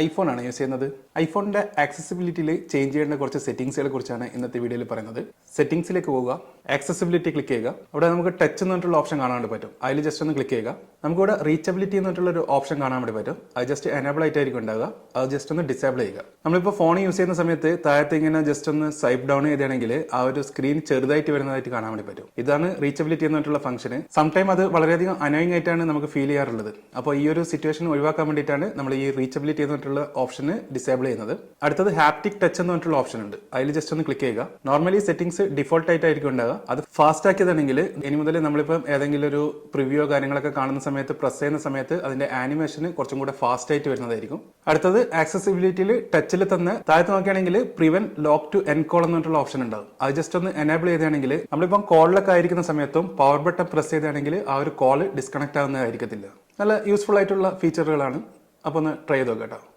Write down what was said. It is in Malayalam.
ഐഫോൺ ആണ് യൂസ് ചെയ്യുന്നത്. ഐഫോണിന്റെ ആക്സസിബിലിറ്റിയിൽ ചേഞ്ച് ചെയ്യേണ്ട കുറച്ച് സെറ്റിംഗ്സുകളെ കുറിച്ചാണ് ഇന്നത്തെ വീഡിയോയിൽ പറയുന്നത്. സെറ്റിംഗ്സിലേക്ക് പോവുക, ആക്സസിബിലിറ്റി ക്ലിക്ക് ചെയ്യുക. അവിടെ നമുക്ക് ടച്ച് എന്ന് പറഞ്ഞിട്ടുള്ള ഓപ്ഷൻ കാണാൻ വേണ്ടി പറ്റും. അതിൽ ജസ്റ്റ് ഒന്ന് ക്ലിക്ക് ചെയ്യുക. നമുക്കിവിടെ റീച്ചബിലിറ്റി എന്ന് പറഞ്ഞിട്ടുള്ള ഒരു ഓപ്ഷൻ കാണാൻ വേണ്ടി പറ്റും. അത് ജസ്റ്റ് എനേബിൾ ആയിട്ടായിരിക്കും ഉണ്ടാവുക. അത് ജസ്റ്റ് ഒന്ന് ഡിസേബിൾ ചെയ്യുക. നമ്മളിപ്പോൾ ഫോൺ യൂസ് ചെയ്യുന്ന സമയത്ത് താഴത്ത് ഇങ്ങനെ ജസ്റ്റ് ഒന്ന് സ്വൈപ്പ് ഡൗൺ ചെയ്താണെങ്കിൽ ആ ഒരു സ്ക്രീൻ ചെറുതായിട്ട് വരുന്നതായിട്ട് കാണാൻ വേണ്ടി പറ്റും. ഇതാണ് റീച്ചബിലിറ്റി എന്ന് പറഞ്ഞിട്ടുള്ള ഫംഗ്ഷൻ. സംടൈം അത് വളരെയധികം അനോയിങ് ആയിട്ടാണ് നമുക്ക് ഫീൽ ചെയ്യാറുള്ളത്. അപ്പോൾ ഈ ഒരു സിറ്റുവേഷൻ ഒഴിവാക്കാൻ വേണ്ടിയിട്ടാണ് നമ്മൾ ഈ റീച്ചബിലിറ്റി എന്ന് പറഞ്ഞിട്ടുള്ള ഓപ്ഷന് ഡിസേബിൾ ചെയ്യുന്നത്. അടുത്തത് ഹാപ്റ്റിക് ടച്ച് എന്ന് പറഞ്ഞിട്ടുള്ള ഓപ്ഷൻ ഉണ്ട്. അതിൽ ജസ്റ്റ് ഒന്ന് ക്ലിക്ക് ചെയ്യുക. നോർമലി സെറ്റിംഗ്സ് ഡിഫോൾട്ട് ആയിട്ടായിരിക്കും ഉണ്ടാവുക. അത് ഫാസ്റ്റ് ആക്കിയതാണെങ്കിൽ ഇനി മുതൽ നമ്മളിപ്പോൾ ഏതെങ്കിലും ഒരു പ്രിവ്യൂ കാര്യങ്ങളൊക്കെ കാണുന്ന സമയത്ത് പ്രസ് ചെയ്യുന്ന സമയത്ത് അതിന്റെ ആനിമേഷന് കുറച്ചും കൂടെ ഫാസ്റ്റ് ആയിട്ട് വരുന്നതായിരിക്കും. അടുത്തത് ആക്സസിബിലിറ്റിയിൽ ടച്ചിൽ തന്നെ താഴത്ത് നോക്കുകയാണെങ്കിൽ prevent lock to end call എന്ന് പറഞ്ഞിട്ടുള്ള ഓപ്ഷൻ ഉണ്ടാവും. അത് ജസ്റ്റ് ഒന്ന് എനേബിൾ ചെയ്താണെങ്കിൽ നമ്മളിപ്പം കോളിലൊക്കെ ആയിരിക്കുന്ന സമയത്തും പവർ ബട്ടൺ പ്രസ് ചെയ്താണെങ്കിൽ ആ ഒരു കോൾ ഡിസ്കണക്ട് ആവുന്നതായിരിക്കത്തില്ല. നല്ല യൂസ്ഫുൾ ആയിട്ടുള്ള ഫീച്ചറുകളാണ്. അപ്പോൾ ഒന്ന് ട്രൈ ചെയ്ത് നോക്കാം കേട്ടോ.